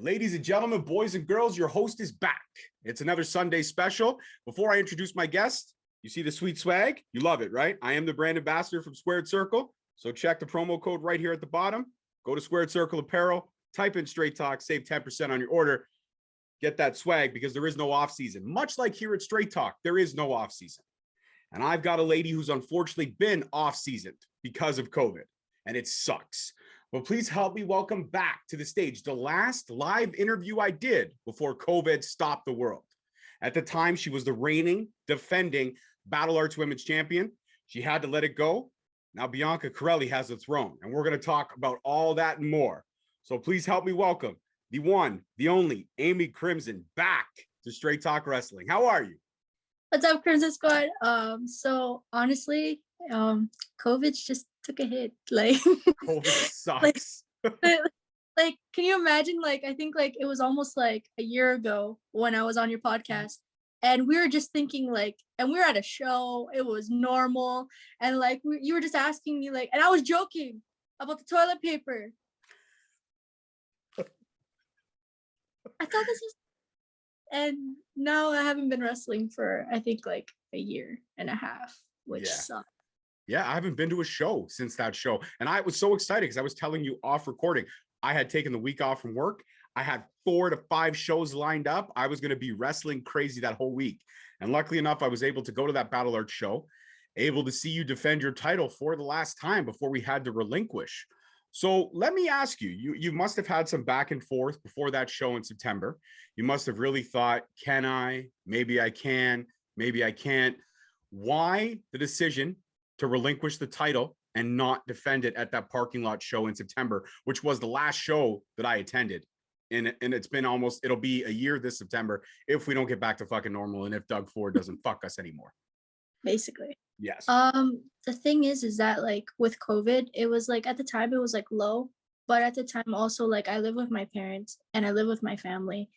Ladies and gentlemen, boys and girls, your host is back. It's another Sunday special. Before I introduce my guest, you see the sweet swag? You love it, right? I am the brand ambassador from Squared Circle. So check the promo code right here at the bottom. Go to Squared Circle Apparel, type in Straight Talk, save 10% on your order. Get that swag because there is no off season. Much like here at Straight Talk, there is no off season. And I've got a lady who's unfortunately been off seasoned because of COVID, and it sucks. Well, please help me welcome back to the stage the last live interview I did before COVID stopped the world. At the time, she was the reigning, defending Battle Arts Women's Champion. She had to let it go. Now Bianca Corelli has the throne, and we're going to talk about all that and more. So please help me welcome the one, the only Amy Crimson back to Straight Talk Wrestling. How are you? What's up, Crimson Squad? So honestly, COVID just took a hit. Like COVID sucks. like, can you imagine? Like, I think like it was almost like a year ago when I was on your podcast, and we were just thinking like, and we were at a show. It was normal, and like you were just asking me like, and I was joking about the toilet paper. I thought this was, and now I haven't been wrestling for I think like a year and a half, which sucks. Yeah, I haven't been to a show since that show. And I was so excited because I was telling you off recording, I had taken the week off from work. I had 4 to 5 shows lined up. I was going to be wrestling crazy that whole week. And luckily enough, I was able to go to that Battle Arts show, able to see you defend your title for the last time before we had to relinquish. So let me ask you, you must have had some back and forth before that show in September. You must have really thought, can I? Maybe I can, maybe I can't. Why the decision to relinquish the title and not defend it at that parking lot show in September, which was the last show that I attended? And it's been almost, it'll be a year this September if we don't get back to fucking normal and if Doug Ford doesn't fuck us anymore. Basically. Yes. The thing is that like with COVID, it was like at the time it was like low, but at the time also like I live with my parents and I live with my family.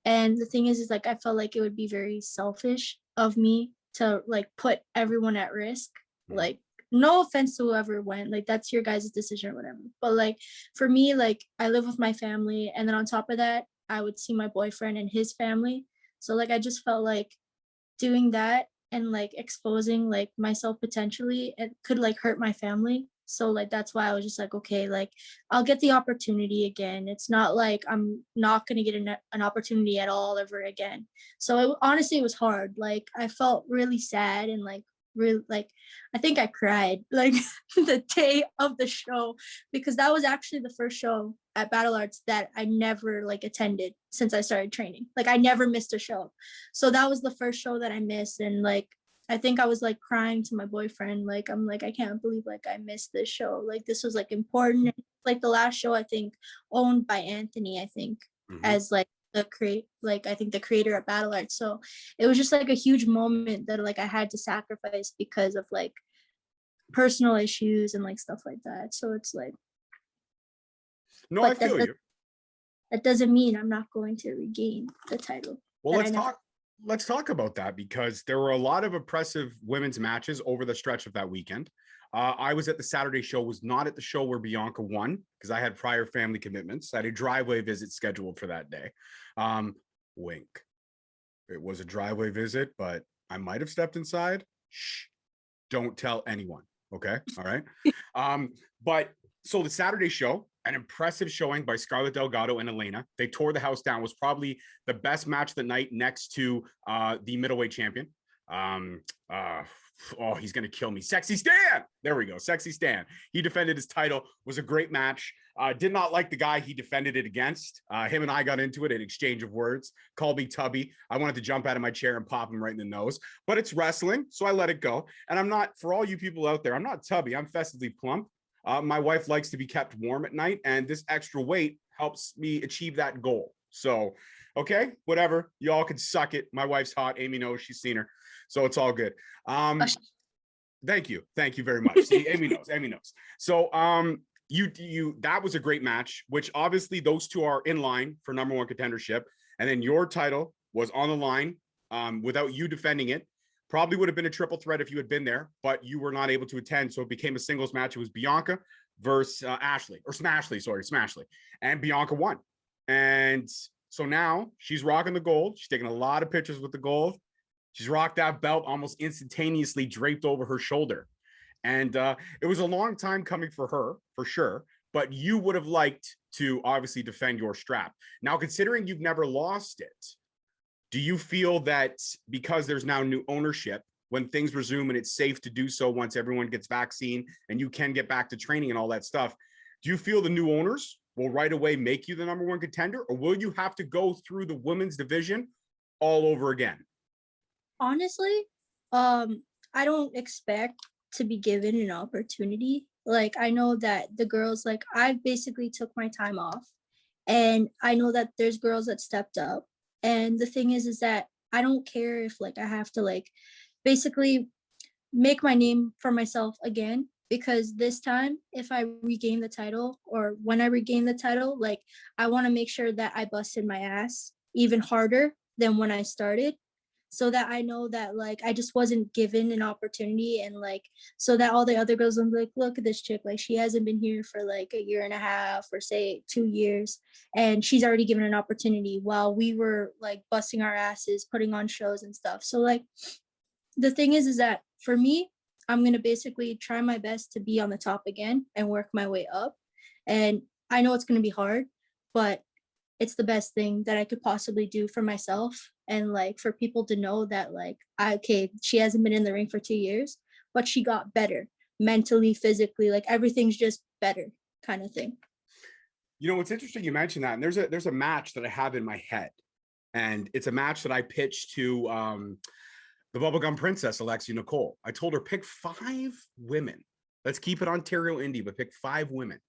And the thing is like I felt like it would be very selfish of me to like put everyone at risk. Like, no offense to whoever went, like that's your guys' decision or whatever. But like for me, like I live with my family, and then on top of that, I would see my boyfriend and his family. So like I just felt like doing that and like exposing like myself potentially, it could like hurt my family. So like that's why I was just like, okay, like I'll get the opportunity again. It's not like I'm not gonna get an opportunity at all ever again. So honestly, it was hard. Like I felt really sad and like really like I think I cried like the day of the show, because that was actually the first show at Battle Arts that I never like attended since I started training. Like I never missed a show. So that was the first show that I missed, and like I think I was like crying to my boyfriend, like I'm like I can't believe like I missed this show. Like this was like important. Like the last show I think owned by Anthony, I think, as like I think the creator of Battle Arts. So it was just like a huge moment that like I had to sacrifice because of like personal issues and like stuff like that. So it's like, no, I feel you. That doesn't mean I'm not going to regain the title. Well, let's talk about that, because there were a lot of impressive women's matches over the stretch of that weekend. I was at the Saturday show, was not at the show where Bianca won because I had prior family commitments. I had a driveway visit scheduled for that day. Wink. It was a driveway visit, but I might have stepped inside. Shh. Don't tell anyone. Okay. All right. But so the Saturday show, an impressive showing by Scarlett Delgado and Elena. They tore the house down. Was probably the best match of the night next to the middleweight champion. Oh, he's going to kill me. Sexy Stan. There we go. Sexy Stan. He defended his title. Was a great match. Did not like the guy he defended it against. Him and I got into it, an exchange of words. Called me Tubby. I wanted to jump out of my chair and pop him right in the nose. But it's wrestling, so I let it go. And I'm not, for all you people out there, I'm not Tubby. I'm festively plump. My wife likes to be kept warm at night, and this extra weight helps me achieve that goal. So, okay, whatever. Y'all can suck it. My wife's hot. Amy knows. She's seen her. So it's all good. Thank you very much. See, Amy knows. So that was a great match, which obviously those two are in line for #1 contendership, and then your title was on the line without you defending it. Probably would have been a triple threat if you had been there, but you were not able to attend, so it became a singles match. It was Bianca versus Smashley, and Bianca won. And so now she's rocking the gold. She's taking a lot of pictures with the gold. She's rocked that belt almost instantaneously draped over her shoulder. And it was a long time coming for her, for sure. But you would have liked to obviously defend your strap. Now, considering you've never lost it, do you feel that because there's now new ownership, when things resume and it's safe to do so once everyone gets vaccine and you can get back to training and all that stuff, do you feel the new owners will right away make you the number one contender, or will you have to go through the women's division all over again? Honestly, I don't expect to be given an opportunity. Like, I know that the girls, like, I basically took my time off, and I know that there's girls that stepped up. And the thing is that I don't care if like I have to like basically make my name for myself again, because this time if I regain the title, or when I regain the title, like I want to make sure that I busted my ass even harder than when I started, so that I know that like I just wasn't given an opportunity, and like so that all the other girls will be like, look at this chick, like she hasn't been here for like a year and a half or say 2 years, and she's already given an opportunity while we were like busting our asses putting on shows and stuff. So like the thing is that for me, I'm gonna basically try my best to be on the top again and work my way up. And I know it's gonna be hard, but it's the best thing that I could possibly do for myself, and like for people to know that like okay, she hasn't been in the ring for 2 years, but she got better mentally, physically, like everything's just better kind of thing. You know, it's interesting you mentioned that. And there's a match that I have in my head. And it's a match that I pitched to the Bubblegum Princess, Alexia Nicole. I told her, pick 5 women. Let's keep it Ontario Indie, but pick 5 women.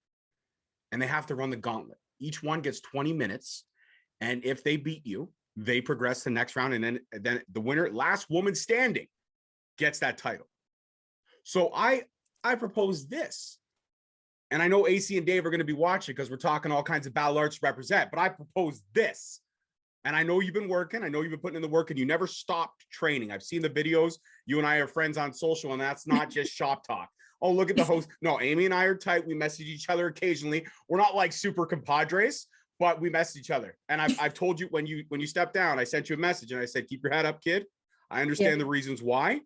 And they have to run the gauntlet. Each one gets 20 minutes. And if they beat you, they progress to the next round. And then the winner, last woman standing, gets that title. So I propose this. And I know AC and Dave are going to be watching because we're talking all kinds of battle arts to represent, but I propose this. And I know you've been working. I know you've been putting in the work and you never stopped training. I've seen the videos. You and I are friends on social, and that's not just shop talk. Oh, look at the host. No, Amy and I are tight. We message each other occasionally. We're not like super compadres, but we message each other. And I've told you when you stepped down, I sent you a message and I said, keep your head up, kid. I understand the reasons why.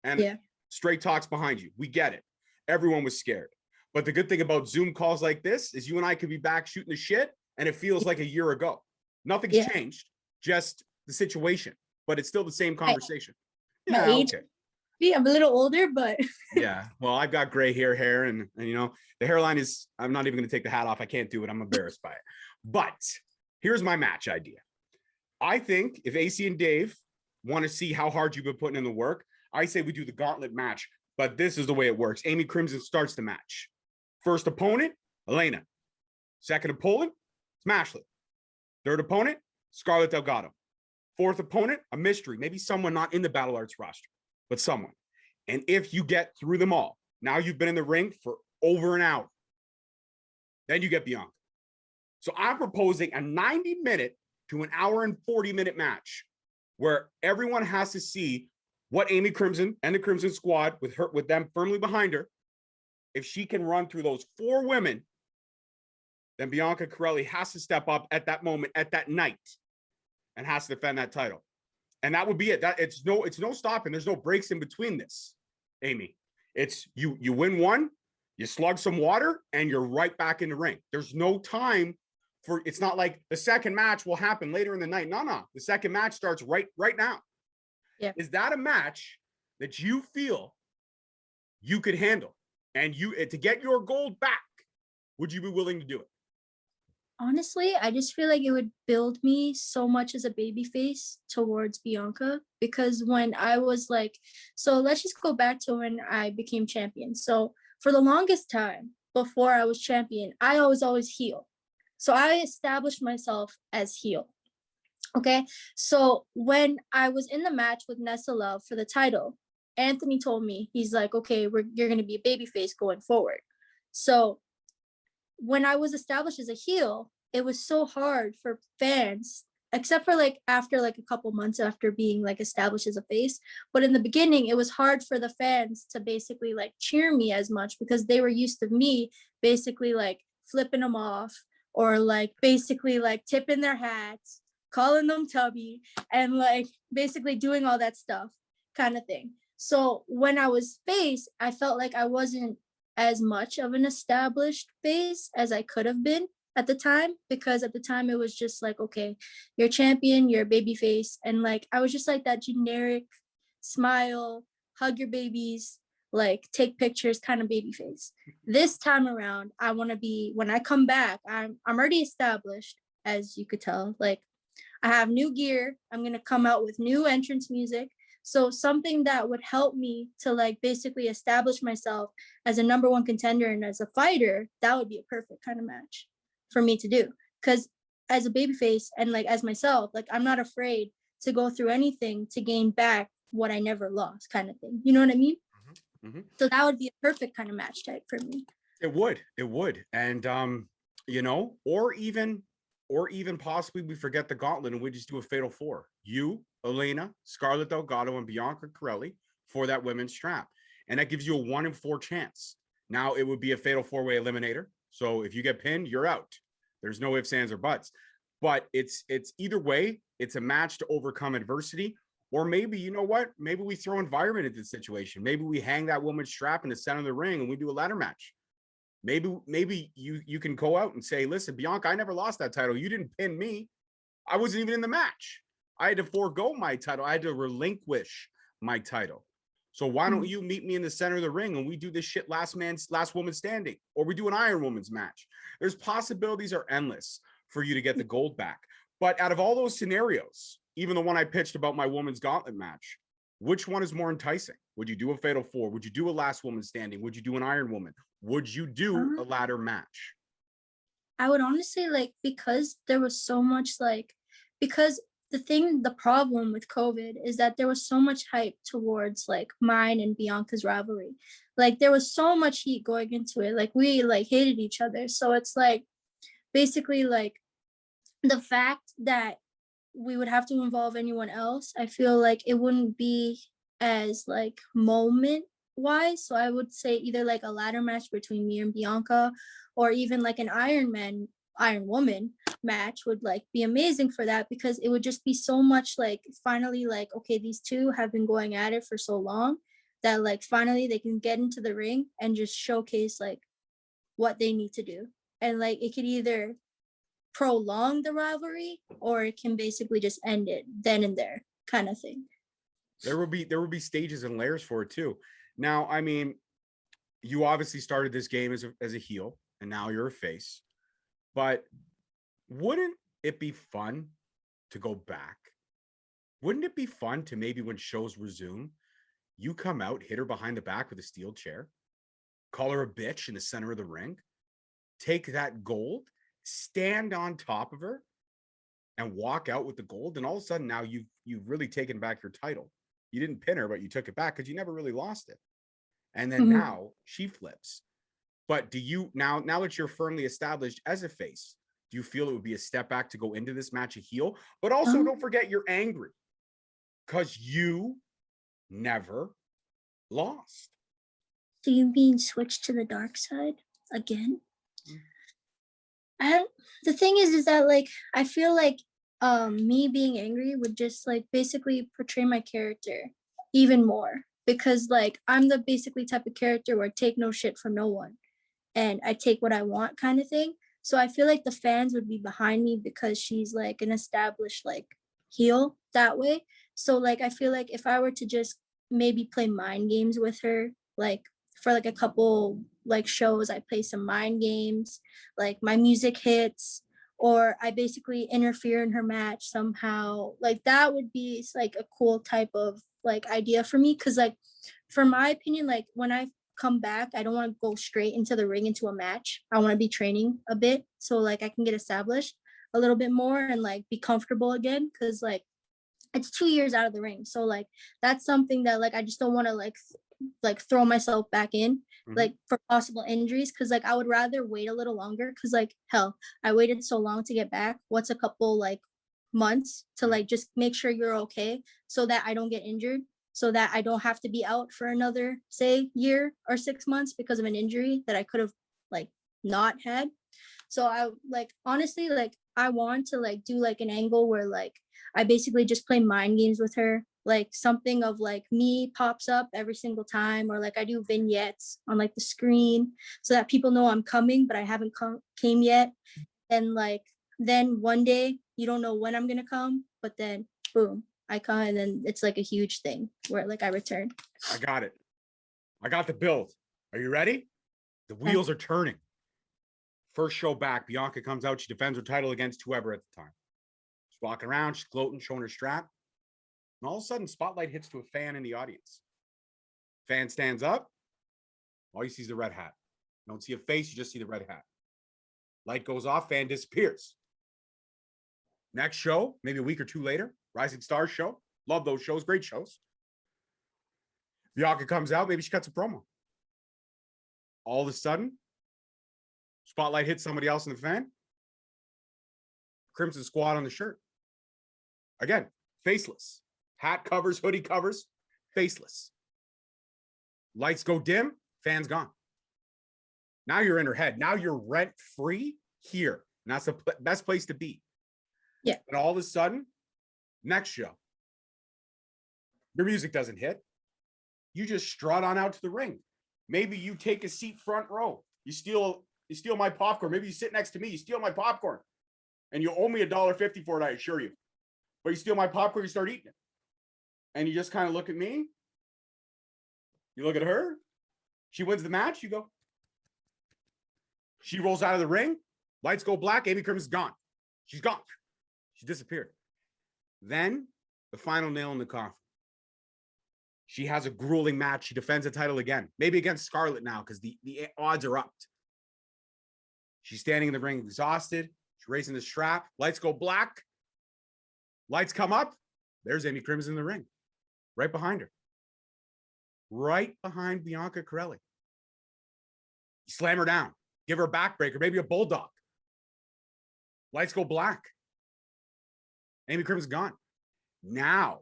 And straight talks behind you. We get it. Everyone was scared. But the good thing about Zoom calls like this is you and I could be back shooting the shit, and it feels like a year ago. Nothing's changed, just the situation, but it's still the same conversation. My age, okay. I'm a little older, but yeah. Well, I've got gray hair, and you know, the hairline is, I'm not even going to take the hat off. I can't do it. I'm embarrassed by it. But here's my match idea. I think if AC and Dave want to see how hard you've been putting in the work, I say we do the gauntlet match, but this is the way it works. Amy Crimson starts the match. First opponent, Elena. Second opponent, Smashley. Third opponent, Scarlett Delgado. Fourth opponent, a mystery, maybe someone not in the Battle Arts roster, but someone. And if you get through them all, now you've been in the ring for over an hour, then you get Bianca. So I'm proposing a 90-minute to an hour and 40-minute match where everyone has to see what Amy Crimson and the Crimson Squad, with them firmly behind her, if she can run through those 4 women, then Bianca Corelli has to step up at that moment, at that night, and has to defend that title. And that would be it. That it's no stopping. There's no breaks in between this, Amy. It's you win one, you slug some water, and you're right back in the ring. There's no time for, it's not like the second match will happen later in the night. No. The second match starts right now. Yeah. Is that a match that you feel you could handle? And to get your gold back, would you be willing to do it? Honestly, I just feel like it would build me so much as a baby face towards Bianca, because when I was like, so let's just go back to when I became champion. So for the longest time before I was champion, I was always heel. So I established myself as heel. Okay. So when I was in the match with Nessa Love for the title, Anthony told me, he's like, okay, you're going to be a baby face going forward. So when I was established as a heel, it was so hard for fans, except for like after like a couple months after being like established as a face. But in the beginning, it was hard for the fans to basically like cheer me as much, because they were used to me basically like flipping them off or like basically like tipping their hats, calling them tubby, and like basically doing all that stuff kind of thing. So when I was face, I felt like I wasn't as much of an established face as I could have been at the time, because at the time it was just like, okay, you're a champion, you're a baby face, and like I was just like that generic smile, hug your babies, like take pictures kind of baby face. This time around, I want to be, when I come back, I'm already established, as you could tell. Like I have new gear. I'm gonna come out with new entrance music. So something that would help me to like basically establish myself as a number one contender and as a fighter, that would be a perfect kind of match for me to do. Because as a babyface and like as myself, like I'm not afraid to go through anything to gain back what I never lost, kind of thing. You know what I mean? Mm-hmm. So that would be a perfect kind of match type for me. It would. And you know, or even possibly we forget the gauntlet and we just do a fatal four. You, Elena, Scarlett Delgado, and Bianca Corelli for that women's strap. And that gives you a 1 in 4 chance. Now it would be a fatal 4-way eliminator. So if you get pinned, you're out. There's no ifs, ands, or buts. But it's either way, it's a match to overcome adversity. Or maybe, you know what? Maybe we throw environment into the situation. Maybe we hang that woman's strap in the center of the ring and we do a ladder match. Maybe you can go out and say, listen, Bianca, I never lost that title. You didn't pin me. I wasn't even in the match. I had to forego my title. I had to relinquish my title. So why don't you meet me in the center of the ring and we do this shit last woman standing, or we do an Iron Woman's match. There's possibilities are endless for you to get the gold back. But out of all those scenarios, even the one I pitched about my woman's gauntlet match, which one is more enticing? Would you do a fatal four? Would you do a last woman standing? Would you do an Iron Woman? Would you do a ladder match? I would honestly like, because there was so much like, because the problem with COVID is that there was so much hype towards like mine and Bianca's rivalry. Like there was so much heat going into it. Like we like hated each other. So it's like basically like the fact that we would have to involve anyone else, I feel like it wouldn't be as like moment wise. So I would say either like a ladder match between me and Bianca, or even like an Iron Woman match would like be amazing for that, because it would just be so much like finally like, okay, these two have been going at it for so long that like finally they can get into the ring and just showcase like what they need to do. And like it could either prolong the rivalry or it can basically just end it then and there kind of thing. There will be stages and layers for it too. Now, I mean, you obviously started this game as a heel and now you're a face. But wouldn't it be fun to go back? Wouldn't it be fun to maybe when shows resume, you come out, hit her behind the back with a steel chair, call her a bitch in the center of the ring, take that gold, stand on top of her, and walk out with the gold, and all of a sudden now you've really taken back your title. You didn't pin her, but you took it back because you never really lost it. And then now she flips. But do you now that you're firmly established as a face, do you feel it would be a step back to go into this match a heel? But also don't forget you're angry because you never lost. So you being switched to the dark side again? The thing is that like I feel like me being angry would just like basically portray my character even more, because like I'm the basically type of character where I take no shit from no one and I take what I want kind of thing. So I feel like the fans would be behind me because she's like an established like heel that way. So like I feel like if I were to just maybe play mind games with her, like for like a couple like shows, I play some mind games, like my music hits, or I basically interfere in her match somehow. Like that would be like a cool type of like idea for me. Cause like for my opinion, like when I come back, I don't want to go straight into the ring into a match. I want to be training a bit so like I can get established a little bit more and like be comfortable again. Cause like it's 2 years out of the ring. So like that's something that like I just don't want to like throw myself back in like for possible injuries, because like I would rather wait a little longer, because like hell, I waited so long to get back. What's a couple like months to like just make sure you're okay so that I don't get injured, so that I don't have to be out for another say year or 6 months because of an injury that I could have like not had. So I like honestly like I want to like do like an angle where like I basically just play mind games with her. Like something of like me pops up every single time, or like I do vignettes on like the screen so that people know I'm coming, but I haven't came yet. And like then one day you don't know when I'm gonna come, but then boom, I come, and then it's like a huge thing where like I return. I got it. I got the build. Are you ready? The wheels are turning. First show back, Bianca comes out. She defends her title against whoever at the time. She's walking around, she's gloating, showing her strap. And all of a sudden, spotlight hits to a fan in the audience. Fan stands up. All you see is the red hat. You don't see a face, you just see the red hat. Light goes off, fan disappears. Next show, maybe a week or two later, Rising Stars show. Love those shows, great shows. Bianca comes out, maybe she cuts a promo. All of a sudden, spotlight hits somebody else in the fan. Crimson Squad on the shirt. Again, faceless. Hat covers, hoodie covers, faceless. Lights go dim, fan's gone. Now you're in her head. Now you're rent free here. And that's the best place to be. Yeah. And all of a sudden, next show, your music doesn't hit. You just strut on out to the ring. Maybe you take a seat front row. You steal my popcorn. Maybe you sit next to me. You steal my popcorn. And you owe me $1.50 for it, I assure you. But you steal my popcorn, you start eating it. And you just kind of look at me. You look at her. She wins the match. You go. She rolls out of the ring. Lights go black. Amy Crimson's gone. She's gone. She disappeared. Then the final nail in the coffin. She has a grueling match. She defends the title again. Maybe against Scarlett now because the odds are up. She's standing in the ring exhausted. She's raising the strap. Lights go black. Lights come up. There's Amy Crimson in the ring. Right behind her. Right behind Bianca Corelli. You slam her down. Give her a backbreaker, maybe a bulldog. Lights go black. Amy Crimson's gone. Now,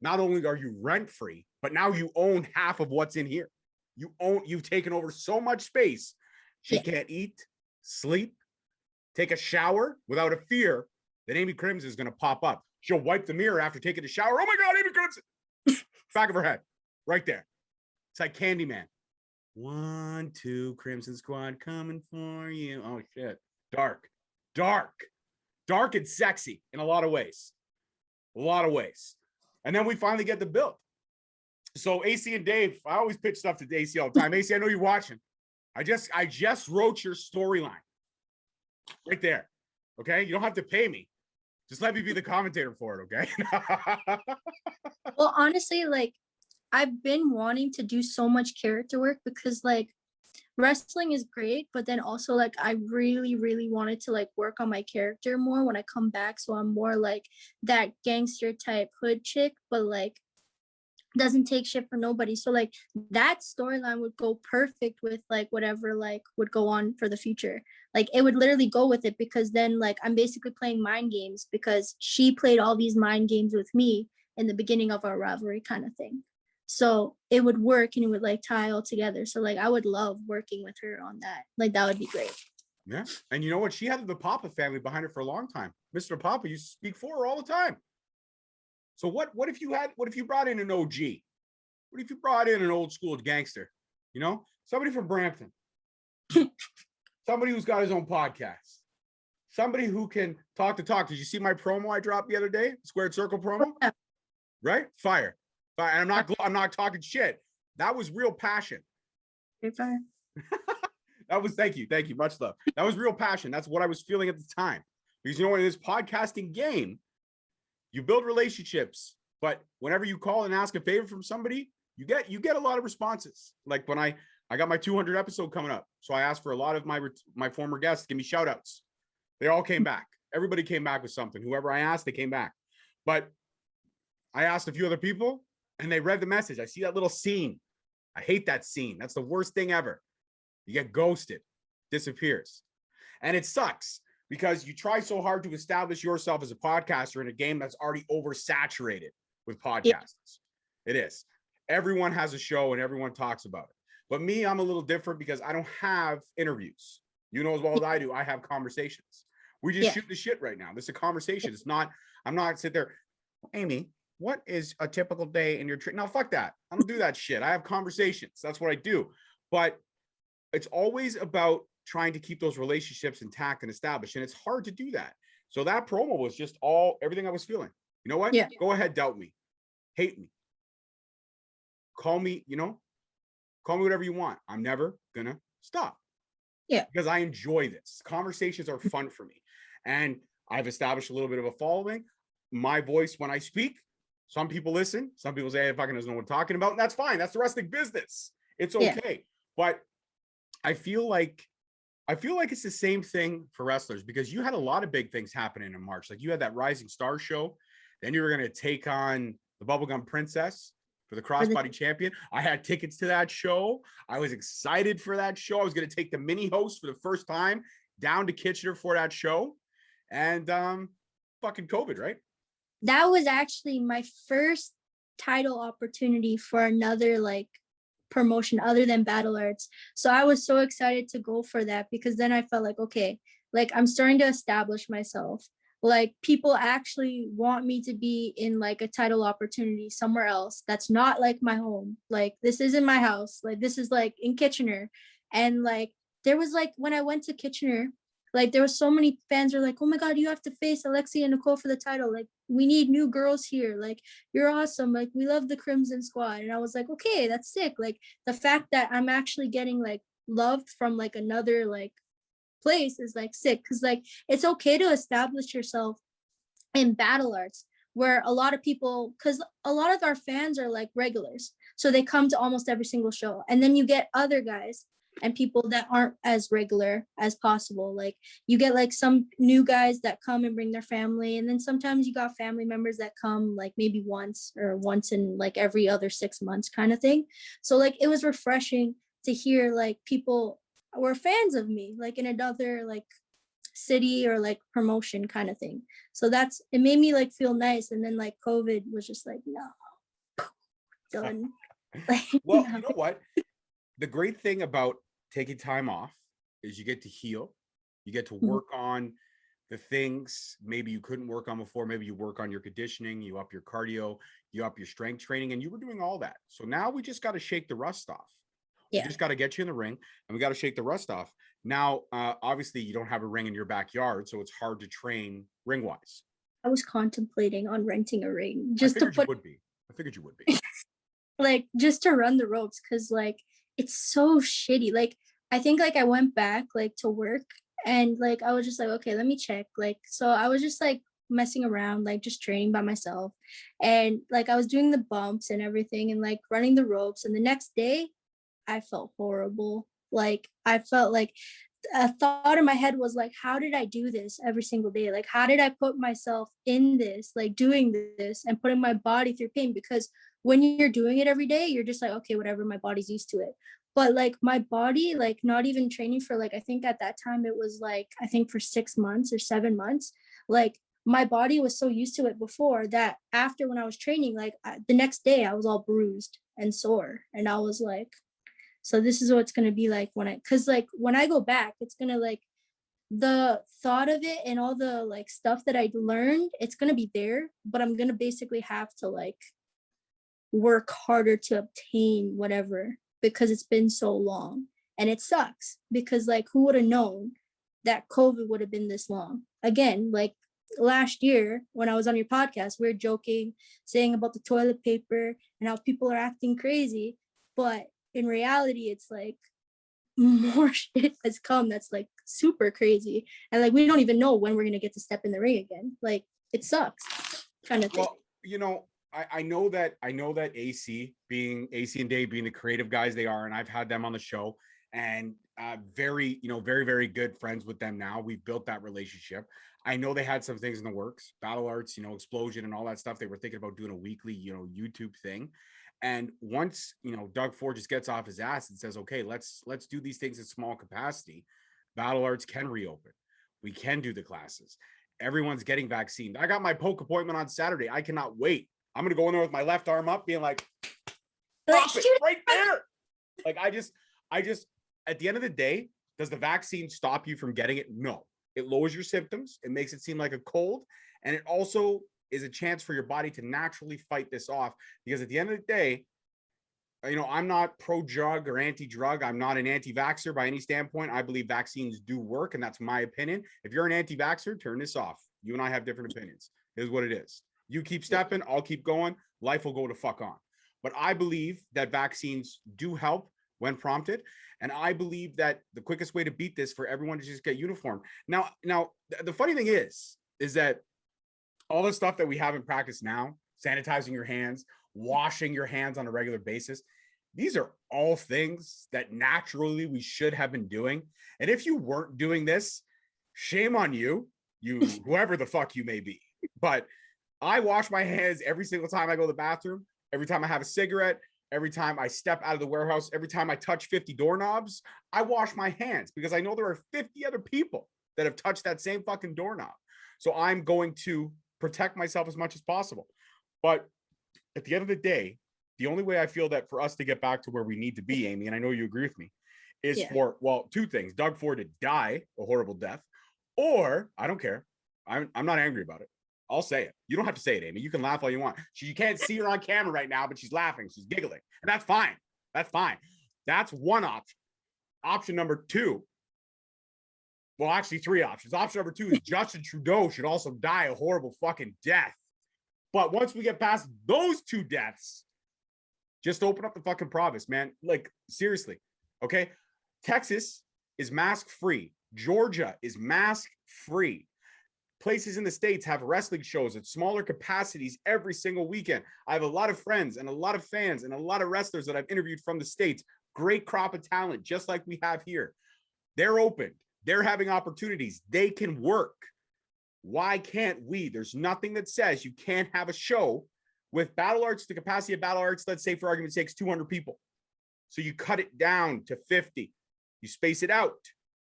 not only are you rent-free, but now you own half of what's in here. You've taken over so much space. She can't eat, sleep, take a shower without a fear that Amy Crimson is going to pop up. She'll wipe the mirror after taking a shower. Oh my God, Amy Crimson! Back of her head, right there. It's like Candyman. 1, 2, Crimson Squad coming for you. Oh shit. Dark and sexy in a lot of ways. And then we finally get the build. So AC and Dave, I always pitch stuff to AC all the time. AC, I know you're watching. I just wrote your storyline right there. Okay. You don't have to pay me. Just let me be the commentator for it. Okay. Well, honestly, like I've been wanting to do so much character work because like wrestling is great, but then also like I really, really wanted to like work on my character more when I come back. So I'm more like that gangster type hood chick, but like doesn't take shit for nobody. So like that storyline would go perfect with like whatever like would go on for the future. Like it would literally go with it because then like I'm basically playing mind games because she played all these mind games with me in the beginning of our rivalry kind of thing. So it would work and it would like tie all together. So like I would love working with her on that. Like that would be great. Yeah. And you know what? She had the Papa family behind her for a long time. Mr. Papa used to speak for her all the time. So what if you brought in an OG? What if you brought in an old school gangster? You know, somebody from Brampton, somebody who's got his own podcast, somebody who can talk the talk. Did you see my promo I dropped the other day? Squared Circle promo, right? Fire. And I'm not talking shit. That was real passion. Fire. That was thank you, much love. That was real passion. That's what I was feeling at the time. Because you know, in this podcasting game, you build relationships, but whenever you call and ask a favor from somebody, you get a lot of responses. Like when I got my 200 episode coming up, so I asked for a lot of my former guests to give me shout outs. They all came back. Everybody came back with something. Whoever I asked, they came back. But I asked a few other people and they read the message. I see that little scene. I hate that scene. That's the worst thing ever. You get ghosted, disappears. And it sucks because you try so hard to establish yourself as a podcaster in a game that's already oversaturated with podcasts. It is. Everyone has a show and everyone talks about it. But me, I'm a little different because I don't have interviews. You know as well as I do, I have conversations. We just Yeah. shoot the shit right now. This is a conversation. It's not, I'm not sit there, Amy, what is a typical day in your trip? No, fuck that. I don't do that shit. I have conversations. That's what I do. But it's always about trying to keep those relationships intact and established. And it's hard to do that. So that promo was just everything I was feeling. You know what? Yeah. Go ahead, doubt me, hate me, call me, call me whatever you want. I'm never gonna stop. Yeah. Because I enjoy this. Conversations are fun for me. And I've established a little bit of a following. My voice when I speak, some people listen. Some people say, I fucking doesn't know what I'm talking about. And that's fine. That's the wrestling business. It's okay. Yeah. But I feel like it's the same thing for wrestlers, because you had a lot of big things happening in March. Like you had that Rising Star show. Then you were going to take on the Bubblegum Princess for the crossbody champion. I had tickets to that show. I was excited for that show. I was going to take the mini host for the first time down to Kitchener for that show. And fucking COVID, right? That was actually my first title opportunity for another like promotion other than Battle Arts. So I was so excited to go for that, because then I felt like, okay, like I'm starting to establish myself. Like people actually want me to be in like a title opportunity somewhere else that's not like my home. Like this isn't my house. Like this is like in Kitchener. And like there was like when I went to Kitchener, like there was so many fans were like, oh my God, you have to face Alexia and Nicole for the title. Like we need new girls here. Like you're awesome. Like we love the Crimson Squad. And I was like, okay, that's sick. Like the fact that I'm actually getting like loved from like another like place is like sick, because like it's okay to establish yourself in Battle Arts, where a lot of people, because a lot of our fans are like regulars, so they come to almost every single show, and then you get other guys and people that aren't as regular as possible. Like you get like some new guys that come and bring their family, and then sometimes you got family members that come like maybe once in like every other 6 months kind of thing. So like it was refreshing to hear like people were fans of me like in another like city or like promotion kind of thing. So it made me like feel nice. And then like COVID was just like, no, done. Like, Well, no. you know what? The great thing about taking time off is you get to heal. You get to work on the things maybe you couldn't work on before. Maybe you work on your conditioning, you up your cardio, you up your strength training, and you were doing all that. So now we just got to shake the rust off. We just got to get you in the ring, and we got to shake the rust off. Now, obviously, you don't have a ring in your backyard, so it's hard to train ring-wise. I was contemplating on renting a ring I figured you would be. Like just to run the ropes, because like it's so shitty. Like I think like I went back like to work, and like I was just like, okay, let me check. Like so I was just like messing around, like just training by myself, and like I was doing the bumps and everything and like running the ropes, and the next day I felt horrible. Like I felt like a thought in my head was like, how did I do this every single day? Like how did I put myself in this, like doing this and putting my body through pain? Because when you're doing it every day, you're just like, okay, whatever, my body's used to it. But like my body, like not even training for like, I think at that time it was like, I think for 6 months or 7 months, like my body was so used to it before that after when I was training, like the next day I was all bruised and sore. And I was like, so this is what it's going to be like because like when I go back, it's going to like the thought of it and all the like stuff that I learned, it's going to be there, but I'm going to basically have to like work harder to obtain whatever, because it's been so long. And it sucks because like who would have known that COVID would have been this long? Again, like last year when I was on your podcast, we were joking, saying about the toilet paper and how people are acting crazy. But in reality, it's like more shit has come that's like super crazy. And like we don't even know when we're going to get to step in the ring again. Like it sucks kind of thing. Well, I know that AC and Dave being the creative guys they are, and I've had them on the show, and very very good friends with them now. We've built that relationship. I know they had some things in the works, Battle Arts, Explosion and all that stuff. They were thinking about doing a weekly, YouTube thing. And once, Doug Ford just gets off his ass and says, okay, let's do these things in small capacity, Battle Arts can reopen. We can do the classes. Everyone's getting vaccinated. I got my poke appointment on Saturday. I cannot wait. I'm going to go in there with my left arm up being like, pop it right there. Like I just, at the end of the day, Does the vaccine stop you from getting it? No. It lowers your symptoms. It makes it seem like a cold. And it also is a chance for your body to naturally fight this off. Because at the end of the day, I'm not pro-drug or anti-drug. I'm not an anti-vaxxer by any standpoint. I believe vaccines do work, and that's my opinion. If you're an anti-vaxxer, turn this off. You and I have different opinions. It is what it is. You keep stepping, I'll keep going. Life will go to fuck on. But I believe that vaccines do help when prompted. And I believe that the quickest way to beat this for everyone to just get uniform. Now, the funny thing is that all the stuff that we have in practice now, sanitizing your hands, washing your hands on a regular basis, these are all things that naturally we should have been doing. And if you weren't doing this, shame on you, whoever the fuck you may be. But I wash my hands every single time I go to the bathroom, every time I have a cigarette, every time I step out of the warehouse, every time I touch 50 doorknobs, I wash my hands because I know there are 50 other people that have touched that same fucking doorknob. So I'm going to protect myself as much as possible. But at the end of the day, the only way I feel that for us to get back to where we need to be, Amy, and I know you agree with me, is for, well, two things. Doug Ford to die a horrible death, or I don't care. I'm not angry about it. I'll say it. You don't have to say it, Amy. You can laugh all you want. You can't see her on camera right now, but she's laughing. She's giggling. And that's fine. That's fine. That's one option. Option number two. Well, actually, three options. Option number two is Justin Trudeau should also die a horrible fucking death. But once we get past those two deaths, just open up the fucking province, man. Like, seriously. Okay? Texas is mask free. Georgia is mask free. Places in the States have wrestling shows at smaller capacities every single weekend. I have a lot of friends and a lot of fans and a lot of wrestlers that I've interviewed from the States. Great crop of talent, just like we have here. They're open. They're having opportunities. They can work. Why can't we? There's nothing that says you can't have a show with Battle Arts. The capacity of Battle Arts, let's say for argument's sake, 200 people. So you cut it down to 50. You space it out.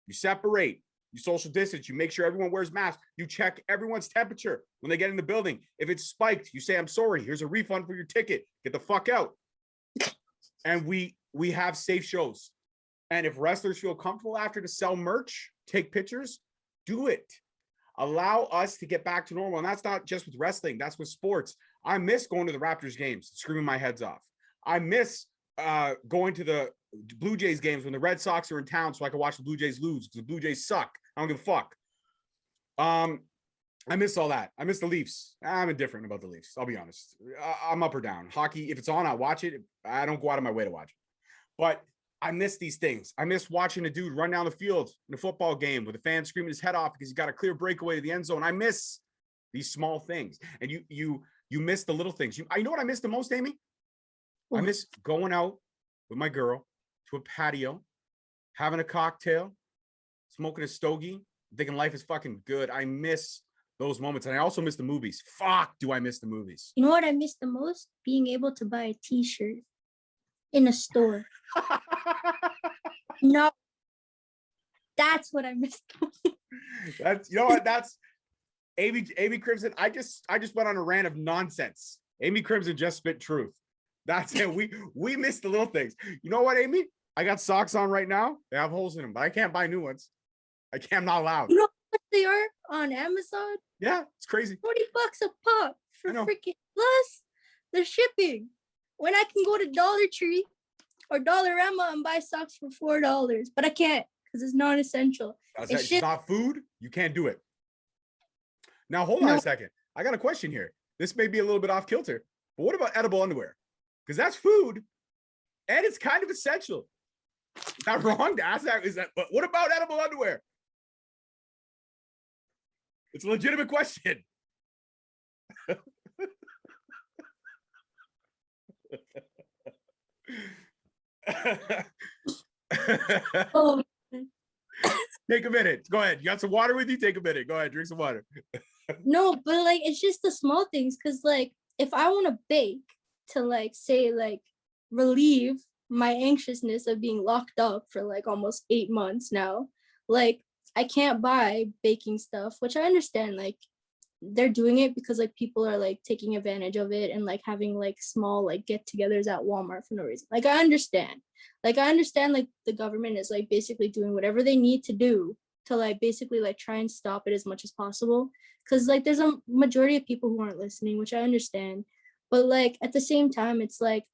You separate. You social distance. You make sure everyone wears masks. You check everyone's temperature when they get in the building. If it's spiked, you say, I'm sorry. Here's a refund for your ticket. Get the fuck out. And we have safe shows. And if wrestlers feel comfortable after to sell merch, take pictures, do it. Allow us to get back to normal. And that's not just with wrestling. That's with sports. I miss going to the Raptors games, screaming my heads off. I miss going to the Blue Jays games when the Red Sox are in town so I can watch the Blue Jays lose because the Blue Jays suck. I don't give a fuck. I miss all that. I miss the Leafs. I'm indifferent about the Leafs. I'll be honest. I'm up or down. Hockey, if it's on, I watch it. I don't go out of my way to watch it. But I miss these things. I miss watching a dude run down the field in a football game with a fan screaming his head off because he got a clear breakaway to the end zone. I miss these small things. And you miss the little things. You know what I miss the most, Amy? I miss going out with my girl to a patio, having a cocktail, smoking a stogie, thinking life is fucking good. I miss those moments. And I also miss the movies. Fuck, do I miss the movies? You know what I miss the most? Being able to buy a t-shirt in a store. No, that's what I miss. That's, you know what? That's Amy Crimson. I just went on a rant of nonsense. Amy Crimson just spit truth. That's it. We miss the little things. You know what, Amy? I got socks on right now. They have holes in them, but I can't buy new ones. I'm not allowed. You know what they are on Amazon? Yeah, it's crazy. $40 a pop for freaking plus the shipping. When I can go to Dollar Tree or Dollarama and buy socks for $4, but I can't because it's not essential. It's not food. You can't do it. Now hold on a second. I got a question here. This may be a little bit off kilter, but what about edible underwear? Because that's food, and it's kind of essential. Is that wrong to ask that? But what about edible underwear? It's a legitimate question. Oh. Take a minute. Go ahead. You got some water with you? Take a minute. Go ahead. Drink some water. No, but like it's just the small things. Because like if I want to bake to like say like relieve my anxiousness of being locked up for like almost 8 months now, like I can't buy baking stuff, which I understand. Like they're doing it because like people are like taking advantage of it and like having like small like get-togethers at Walmart for no reason. Like I understand. Like the government is like basically doing whatever they need to do to like basically like try and stop it as much as possible. Cause like there's a majority of people who aren't listening, which I understand. But like at the same time, it's like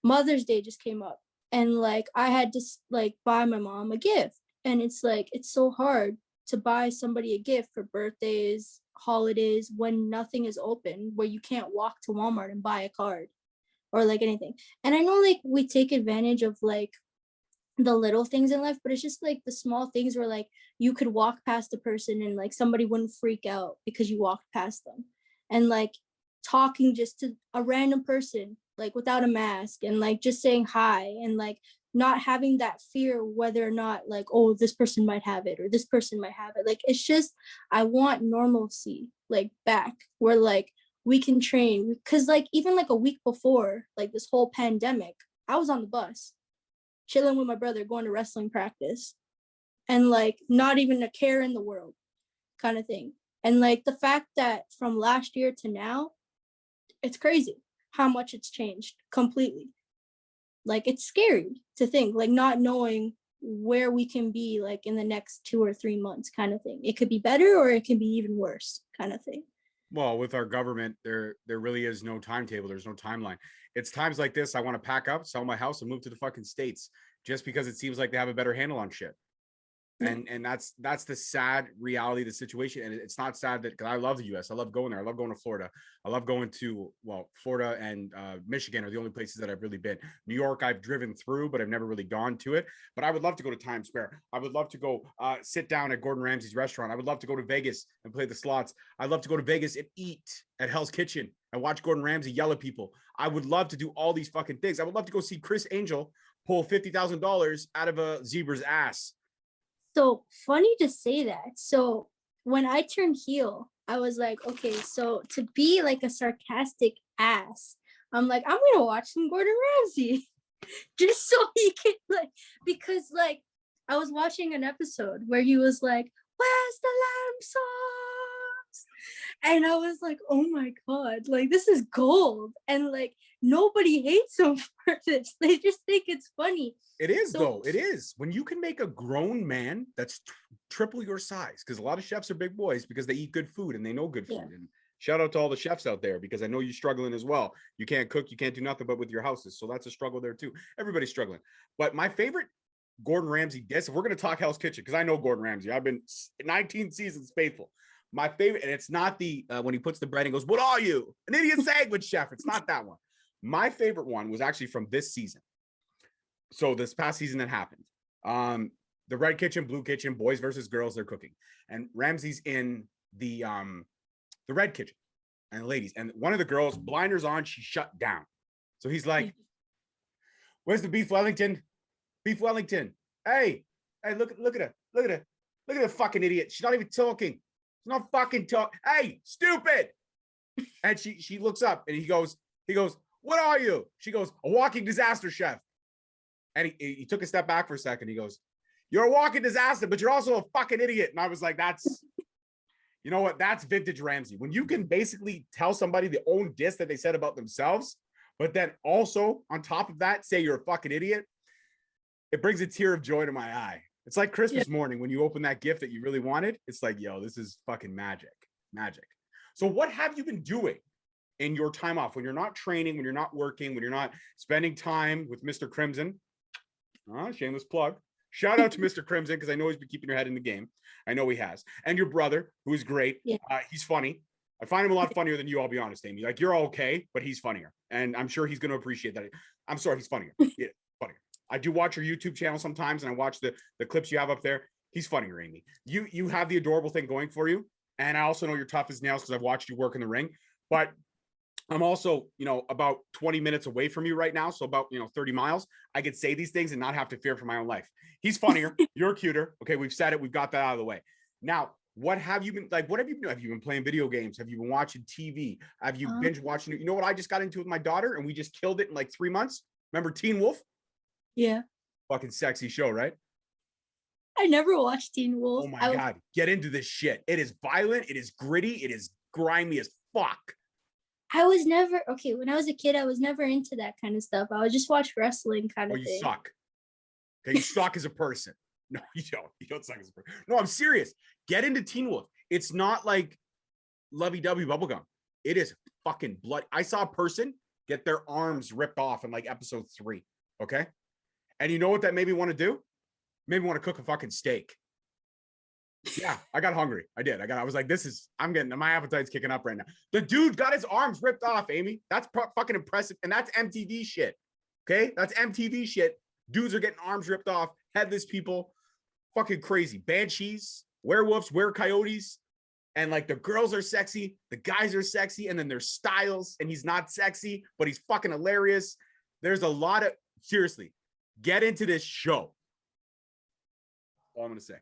Mother's Day just came up and like I had to like buy my mom a gift. And it's like it's so hard to buy somebody a gift for birthdays, holidays, when nothing is open, where you can't walk to Walmart and buy a card or like anything. And I know like we take advantage of like the little things in life, but it's just like the small things where like you could walk past a person and like somebody wouldn't freak out because you walked past them. And like talking just to a random person, like without a mask and like just saying hi and like not having that fear whether or not like, oh, this person might have it or this person might have it. Like it's just, I want normalcy like back where like we can train. Because like even like a week before like this whole pandemic, I was on the bus chilling with my brother, going to wrestling practice, and like not even a care in the world kind of thing. And like the fact that from last year to now, it's crazy how much it's changed completely. Like it's scary to think, like not knowing where we can be like in the next 2 or 3 months kind of thing. It could be better or it can be even worse kind of thing. Well, with our government, there really is no timetable. There's no timeline. It's times like this I want to pack up, sell my house, and move to the fucking States just because it seems like they have a better handle on shit. And that's the sad reality of the situation. And it's not sad that, because I love the US. I love going there. I love going to Florida. I love going to, well, Florida and Michigan are the only places that I've really been. New York I've driven through, but I've never really gone to it. But I would love to go to Times Square. I would love to go sit down at Gordon Ramsay's restaurant. I would love to go to Vegas and play the slots. I'd love to go to Vegas and eat at Hell's Kitchen and watch Gordon Ramsay yell at people. I would love to do all these fucking things. I would love to go see Chris Angel pull $50,000 out of a zebra's ass. So funny to say that. So when I turned heel, I was like, okay, so to be like a sarcastic ass, I'm like, I'm gonna watch some Gordon Ramsay just so he can like, because like I was watching an episode where he was like, where's the lamb sauce? And I was like, oh my God, like this is gold. And like nobody hates him for this. They just think it's funny. It is, though. It is. When you can make a grown man that's triple your size, because a lot of chefs are big boys because they eat good food and they know good food. Yeah. And shout out to all the chefs out there, because I know you're struggling as well. You can't cook, you can't do nothing but with your houses. So that's a struggle there too. Everybody's struggling. But my favorite Gordon Ramsay dish, if we're going to talk Hell's Kitchen, because I know Gordon Ramsay, I've been 19 seasons faithful. My favorite, and it's not the when he puts the bread and goes, "What are you? An idiot sandwich chef?" It's not that one. My favorite one was actually from this season. So this past season that happened, the red kitchen, blue kitchen, boys versus girls, they're cooking, and Ramsay's in the red kitchen, and ladies, and one of the girls, blinders on, she shut down. So he's like, "Where's the beef Wellington? Beef Wellington? Hey, look at her, look at the fucking idiot. She's not even talking. She's not fucking talk. Hey, stupid!" And she looks up, and he goes, "What are you?" She goes, "A walking disaster, chef." And he took a step back for a second. He goes, "You're a walking disaster, but you're also a fucking idiot." And I was like, that's, you know what? That's vintage Ramsay. When you can basically tell somebody the own diss that they said about themselves, but then also on top of that, say you're a fucking idiot, it brings a tear of joy to my eye. It's like Christmas morning when you open that gift that you really wanted. It's like, yo, this is fucking magic. So what have you been doing in your time off when you're not training, when you're not working, when you're not spending time with Mr. Crimson? Shameless plug. Shout out to Mr. Crimson, because I know he's been keeping your head in the game. I know he has. And your brother, who is great. Yeah. He's funny. I find him a lot funnier than you, I'll be honest, Amy. Like, you're okay, but he's funnier. And I'm sure he's going to appreciate that. I'm sorry, he's funnier. Yeah, funnier. I do watch your YouTube channel sometimes, and I watch the clips you have up there. He's funnier, Amy. You have the adorable thing going for you. And I also know you're tough as nails because I've watched you work in the ring. But I'm also, about 20 minutes away from you right now. So about, 30 miles. I could say these things and not have to fear for my own life. He's funnier. You're cuter. Okay, we've said it. We've got that out of the way. Now, what have you been like? What have you been? Have you been playing video games? Have you been watching TV? Have you binge watching it? You know what I just got into with my daughter, and we just killed it in like 3 months? Remember Teen Wolf? Yeah. Fucking sexy show, right? I never watched Teen Wolf. Oh my God. Get into this shit. It is violent. It is gritty. It is grimy as fuck. I was never okay. When I was a kid, I was never into that kind of stuff. I would just watch wrestling kind Oh, of you thing. suck. Okay, you suck as a person. No, you don't. You don't suck as a person. No, I'm serious. Get into Teen Wolf. It's not like lovey-dovey bubblegum. It is fucking blood. I saw a person get their arms ripped off in like episode 3. Okay. And you know what that made me want to do? Made me want to cook a fucking steak. Yeah, I got hungry. I did. I was like, my appetite's kicking up right now. The dude got his arms ripped off, Amy. That's fucking impressive. And that's MTV shit. Okay. That's MTV shit. Dudes are getting arms ripped off. Headless people. Fucking crazy. Banshees, werewolves, coyotes. And like the girls are sexy, the guys are sexy, and then there's Styles, and he's not sexy, but he's fucking hilarious. There's a lot of, seriously, get into this show. All I'm gonna say.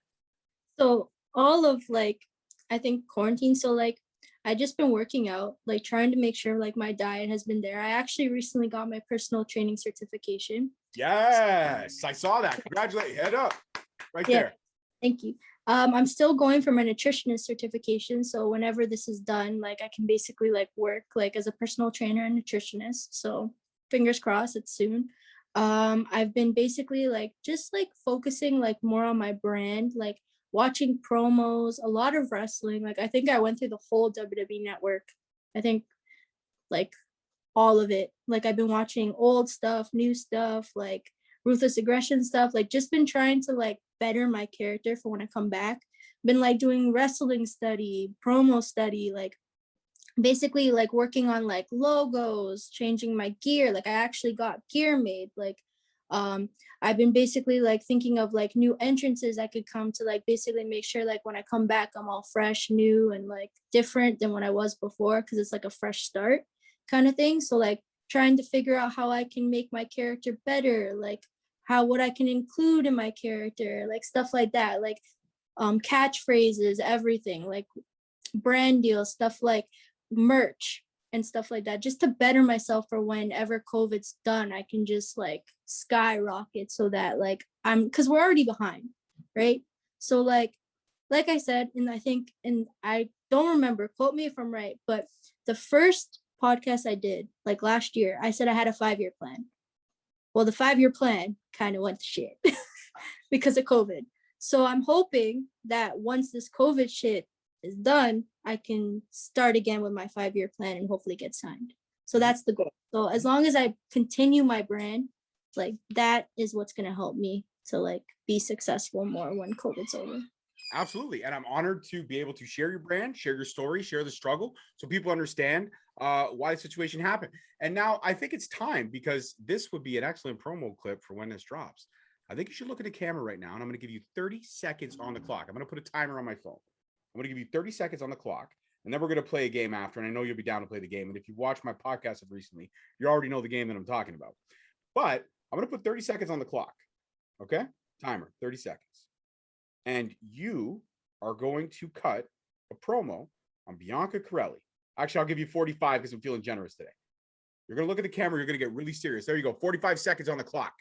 So all of like, I think quarantine. So like, I just been working out, like trying to make sure like my diet has been there. I actually recently got my personal training certification. Yes, I saw that. Congratulations. Head up. Right there. Thank you. I'm still going for my nutritionist certification. So whenever this is done, like I can basically like work like as a personal trainer and nutritionist. So fingers crossed it's soon. I've been basically like just like focusing like more on my brand, like watching promos, a lot of wrestling. Like I think I went through the whole WWE network. I think like all of it. Like I've been watching old stuff, new stuff, like ruthless aggression stuff, like just been trying to like better my character for when I come back. Been like doing wrestling study, promo study, like basically like working on like logos, changing my gear. Like I actually got gear made. Like I've been basically like thinking of like new entrances I could come to like basically make sure like when I come back I'm all fresh, new, and like different than when I was before, because it's like a fresh start kind of thing. So like trying to figure out how I can make my character better, like what I can include in my character, like stuff like that, like catchphrases, everything, like brand deals, stuff like merch and stuff like that, just to better myself for whenever COVID's done, I can just like skyrocket so that like because we're already behind, right? So like I said, and I think, and I don't remember, quote me if I'm right, but the first podcast I did like last year, I said I had a 5-year plan. Well, the 5-year plan kind of went to shit because of COVID. So I'm hoping that once this COVID shit is done, I can start again with my 5-year plan and hopefully get signed. So that's the goal. So as long as I continue my brand, like that is what's going to help me to like be successful more when COVID's over. Absolutely. And I'm honored to be able to share your brand, share your story, share the struggle, so people understand why the situation happened. And now I think it's time, because this would be an excellent promo clip for when this drops. I think you should look at the camera right now, and I'm going to give you 30 seconds on the clock. I'm going to put a timer on my phone. I'm going to give you 30 seconds on the clock, and then we're going to play a game after. And I know you'll be down to play the game. And if you've watched my podcast of recently, you already know the game that I'm talking about. But I'm going to put 30 seconds on the clock. Okay? Timer, 30 seconds. And you are going to cut a promo on Bianca Corelli. Actually, I'll give you 45 because I'm feeling generous today. You're going to look at the camera. You're going to get really serious. There you go. 45 seconds on the clock,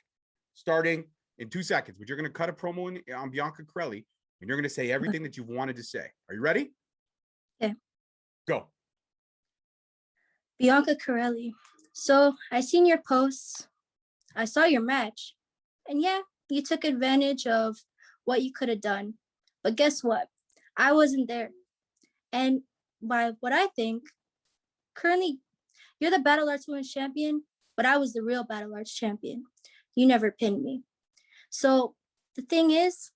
starting in 2 seconds. But you're going to cut a promo on Bianca Corelli, and you're going to say everything that you've wanted to say. Are you ready? Okay. Go. Bianca Corelli. So I seen your posts. I saw your match. And yeah, you took advantage of what you could have done. But guess what? I wasn't there. And by what I think, currently, you're the Battle Arts Women's Champion, but I was the real Battle Arts Champion. You never pinned me. So the thing is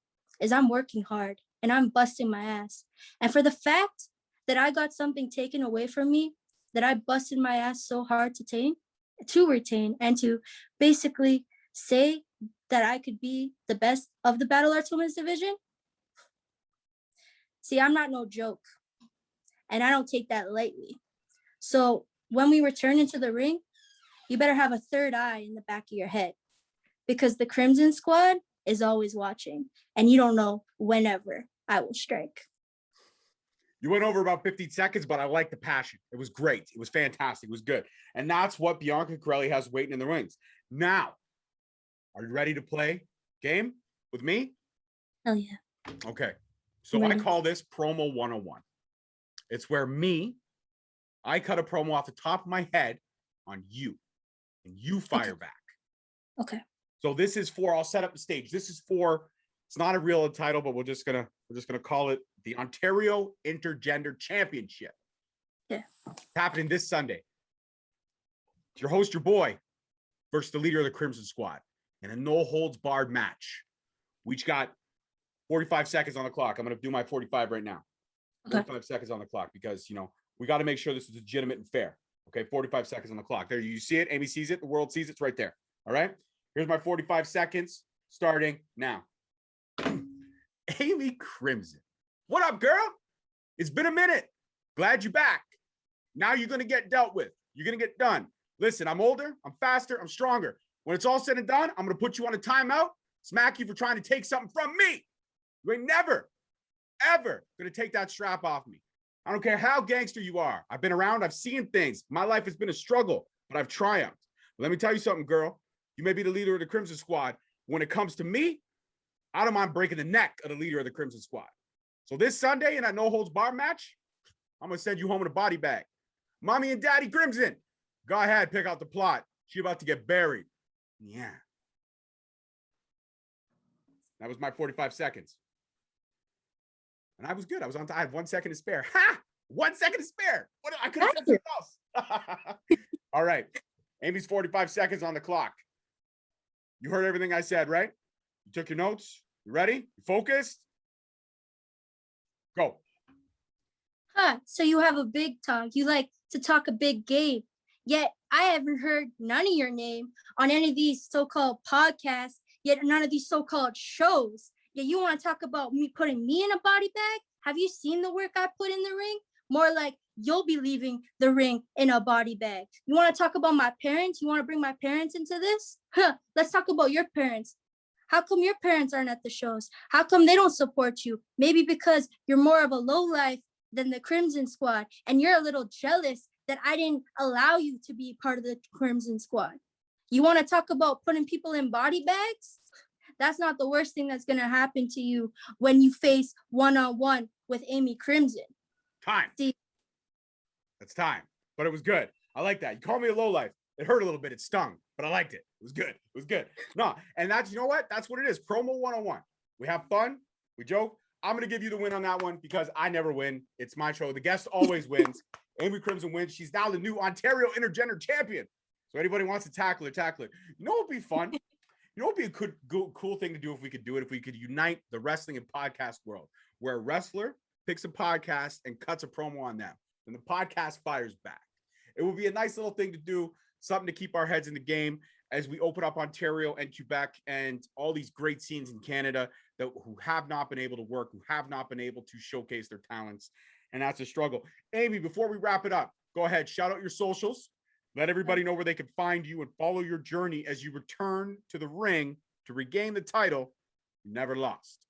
I'm working hard and I'm busting my ass. And for the fact that I got something taken away from me, that I busted my ass so hard to retain, and to basically say that I could be the best of the Battle Arts Women's division. See, I'm not no joke, and I don't take that lightly. So when we return into the ring, you better have a third eye in the back of your head, because the Crimson Squad is always watching, and you don't know whenever I will strike. You went over about 15 seconds, but I like the passion. It was great. It was fantastic. It was good. And that's what Bianca Corelli has waiting in the wings. Now, are you ready to play game with me? Hell yeah. Okay. So I call this Promo 101. It's where I cut a promo off the top of my head on you, and you fire back. Okay. So this is for, I'll set up the stage. This is for, it's not a real title, but we're just gonna call it the Ontario Intergender Championship. Yeah. It's happening this Sunday. It's your host, your boy, versus the leader of the Crimson Squad in a no holds barred match. We each got 45 seconds on the clock. I'm gonna do my 45 right now. Okay. 45 seconds on the clock because, you know, we got to make sure this is legitimate and fair. Okay, 45 seconds on the clock. There, you see it. Amy sees it. The world sees it. It's right there. All right. Here's my 45 seconds starting now. Amy Crimson. What up, girl? It's been a minute. Glad you're back. Now you're going to get dealt with. You're going to get done. Listen, I'm older. I'm faster. I'm stronger. When it's all said and done, I'm going to put you on a timeout, smack you for trying to take something from me. You ain't never, ever going to take that strap off me. I don't care how gangster you are. I've been around. I've seen things. My life has been a struggle, but I've triumphed. Let me tell you something, girl. You may be the leader of the Crimson Squad. When it comes to me, I don't mind breaking the neck of the leader of the Crimson Squad. So this Sunday in that no holds bar match, I'm going to send you home in a body bag. Mommy and Daddy Crimson, go ahead, pick out the plot. She's about to get buried. Yeah. That was my 45 seconds. And I was good. I had 1 second to spare. Ha! 1 second to spare. What? I could have said something else. All right. Amy's 45 seconds on the clock. You heard everything I said, right? You took your notes. You ready? You focused? Go. So you have a big talk. You like to talk a big game. Yet I haven't heard none of your name on any of these so-called podcasts, yet none of these so-called shows. Yet you want to talk about me putting me in a body bag? Have you seen the work I put in the ring? More like you'll be leaving the ring in a body bag. You want to talk about my parents? You want to bring my parents into this? Let's talk about your parents. How come your parents aren't at the shows? How come they don't support you? Maybe because you're more of a lowlife than the Crimson Squad, and you're a little jealous that I didn't allow you to be part of the Crimson Squad. You want to talk about putting people in body bags? That's not the worst thing that's going to happen to you when you face one-on-one with Amy Crimson. Time. See? That's time. But it was good. I like that. You called me a lowlife. It hurt a little bit. It stung, but I liked it. It was good. It was good. No, and that's, you know what? That's what it is. Promo 101. We have fun. We joke. I'm going to give you the win on that one because I never win. It's my show. The guest always wins. Amy Crimson wins. She's now the new Ontario Intergender Champion. So anybody wants to tackle her, tackle her. You know what would be fun? You know what would be a good, cool thing to do if we could do it? If we could unite the wrestling and podcast world, where a wrestler picks a podcast and cuts a promo on them, and the podcast fires back. It would be a nice little thing to do, something to keep our heads in the game as we open up Ontario and Quebec and all these great scenes in Canada who have not been able to work, who have not been able to showcase their talents. And that's a struggle. Amy, before we wrap it up, go ahead, shout out your socials. Let everybody know where they can find you and follow your journey as you return to the ring to regain the title you never lost.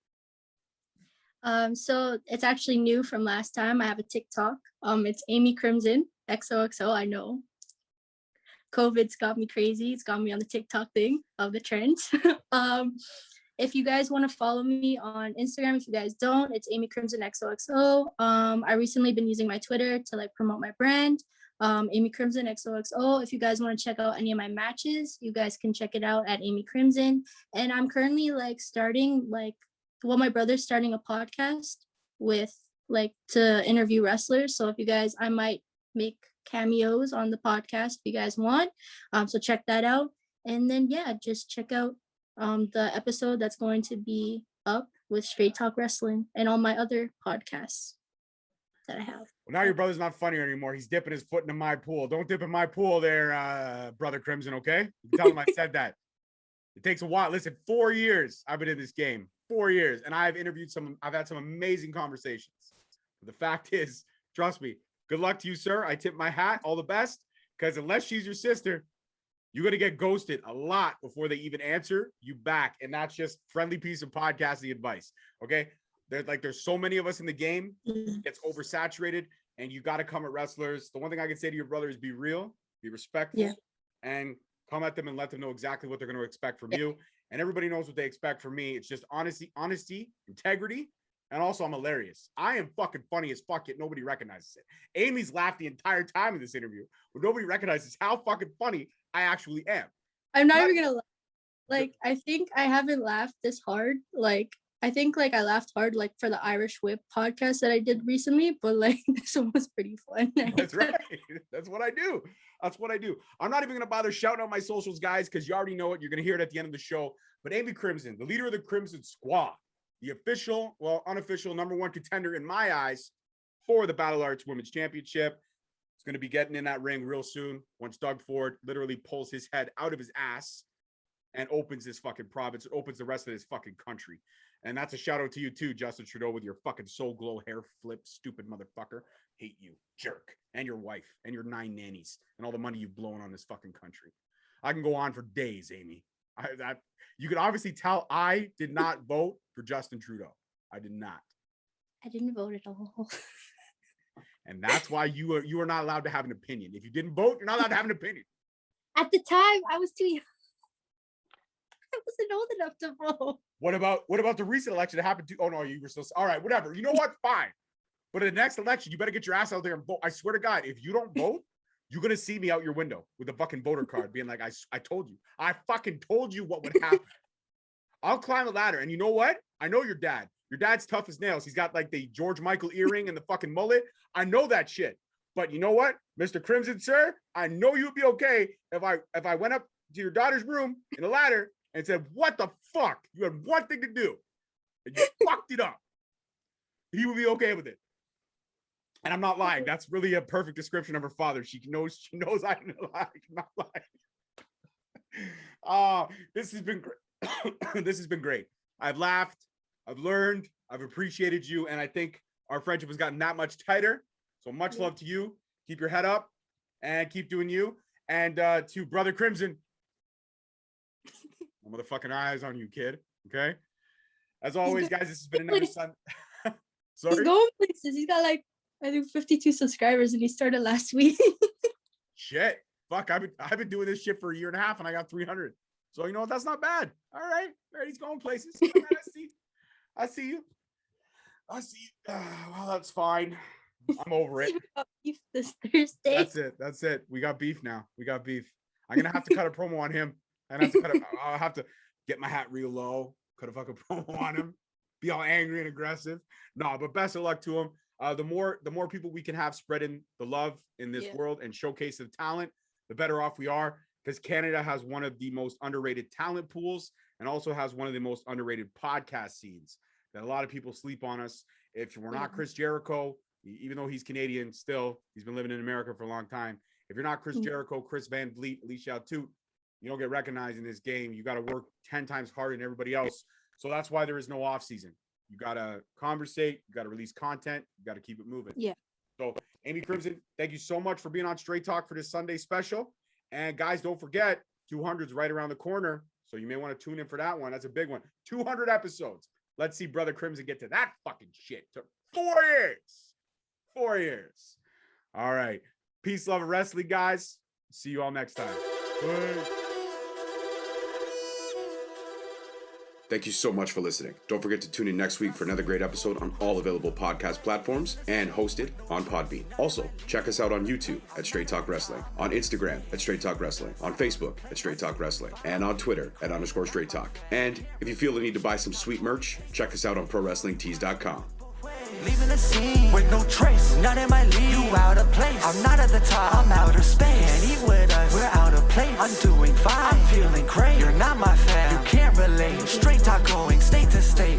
So it's actually new from last time. I have a TikTok. It's Amy Crimson, XOXO. I know. COVID's got me crazy. It's got me on the TikTok thing of the trends. If you guys want to follow me on Instagram, if you guys don't, it's Amy Crimson XOXO. I recently been using my Twitter to like promote my brand. Amy Crimson XOXO. If you guys want to check out any of my matches, you guys can check it out at Amy Crimson. And I'm currently my brother's starting a podcast with to interview wrestlers. So if you guys, I might make cameos on the podcast if you guys want. So check that out. And then just check out the episode that's going to be up with Straight Talk Wrestling and all my other podcasts that I have. Well, now your brother's not funny anymore. He's dipping his foot into my pool. Don't dip in my pool there, Brother Crimson, okay? You tell him I said that. It takes a while. Listen, 4 years I've been in this game. 4 years. And I've had some amazing conversations. But the fact is, trust me, good luck to you, sir. I tip my hat. All the best. Because unless she's your sister, you're going to get ghosted a lot before they even answer you back. And that's just friendly piece of podcasting advice. Okay. There's so many of us in the game. It's oversaturated and you got to come at wrestlers. The one thing I can say to your brother is be real, be respectful, and come at them and let them know exactly what they're going to expect from you. And everybody knows what they expect from me. It's just honesty, integrity, And also, I'm hilarious. I am fucking funny as fuck, yet nobody recognizes it. Amy's laughed the entire time in this interview, but nobody recognizes how fucking funny I actually am. I'm not even gonna lie. Like, I think I haven't laughed this hard. Like, I think like I laughed hard like for the Irish Whip podcast that I did recently, but like this one was pretty fun. That's right. That's what I do. That's what I do. I'm not even gonna bother shouting out my socials, guys, because you already know it. You're gonna hear it at the end of the show. But Amy Crimson, the leader of the Crimson Squad, the official, well, unofficial #1 contender in my eyes for the Battle Arts Women's Championship. It's going to be getting in that ring real soon once Doug Ford literally pulls his head out of his ass and opens this fucking province, opens the rest of this fucking country. And that's a shout out to you too, Justin Trudeau, with your fucking Soul Glow hair flip, stupid motherfucker. Hate you, jerk, and your wife and your 9 nannies and all the money you've blown on this fucking country. I can go on for days, Amy. You can obviously tell I did not vote for Justin Trudeau. I did not. I didn't vote at all. And that's why you are not allowed to have an opinion. If you didn't vote, you're not allowed to have an opinion. At the time, I was too young. I wasn't old enough to vote. What about the recent election that happened to? Oh no, you were still all right. Whatever. You know what? Fine. But in the next election, you better get your ass out there and vote. I swear to God, if you don't vote, you're gonna see me out your window with a fucking voter card, being like, I told you. I fucking told you what would happen. I'll climb a ladder, and you know what? I know your dad. Your dad's tough as nails. He's got like the George Michael earring and the fucking mullet. I know that shit. But you know what, Mr. Crimson, sir? I know you'd be okay if I went up to your daughter's room in a ladder and said, "What the fuck? You had one thing to do, and you fucked it up." He would be okay with it. And I'm not lying. That's really a perfect description of her father. She knows I'm not lying. This has been great. This has been great. I've laughed. I've learned, I've appreciated you, and I think our friendship has gotten that much tighter. So much love to you. Keep your head up and keep doing you. And to Brother Crimson, my motherfucking eyes on you, kid. Okay. As always, guys, this has been another Sun. Sorry. He's going places. He's got like I think 52 subscribers, and he started last week. Shit. Fuck. I've been doing this shit for a year and a half, and I got 300. So you know what? That's not bad. All right. He's going places. I see you. Well, that's fine. I'm over it. Beef this Thursday. That's it. We got beef now. I'm gonna have to cut a promo on him. I'll have to get my hat real low, cut a fucking promo on him, be all angry and aggressive. No, but best of luck to him. The more people we can have spreading the love in this world and showcase the talent, the better off we are. Because Canada has one of the most underrated talent pools and also has one of the most underrated podcast scenes that a lot of people sleep on us. If we're not Chris Jericho, even though he's Canadian, still, he's been living in America for a long time. If you're not Chris Jericho, Chris Van Vliet, Alicia Toot, you don't get recognized in this game. You got to work 10 times harder than everybody else. So that's why there is no off season. You got to conversate. You got to release content. You got to keep it moving. Yeah. So Amy Crimson, thank you so much for being on Straight Talk for this Sunday special. And guys, don't forget, 200's right around the corner. So you may want to tune in for that one. That's a big one. 200 episodes. Let's see Brother Crimson get to that fucking shit. Took 4 years. 4 years. All right. Peace, love, and wrestling, guys. See you all next time. Bye. Thank you so much for listening. Don't forget to tune in next week for another great episode on all available podcast platforms and hosted on Podbean. Also, check us out on YouTube at Straight Talk Wrestling, on Instagram at Straight Talk Wrestling, on Facebook at Straight Talk Wrestling, and on Twitter at _Straight Talk. And if you feel the need to buy some sweet merch, check us out on ProWrestlingTees.com. Leaving the scene with no trace, not in my league. You out of place. I'm not at the top. I'm outer space. Can't eat with us. We're out of place. I'm doing fine. I'm feeling great. You're not my fan. You can't relate. Straight talk going state to state.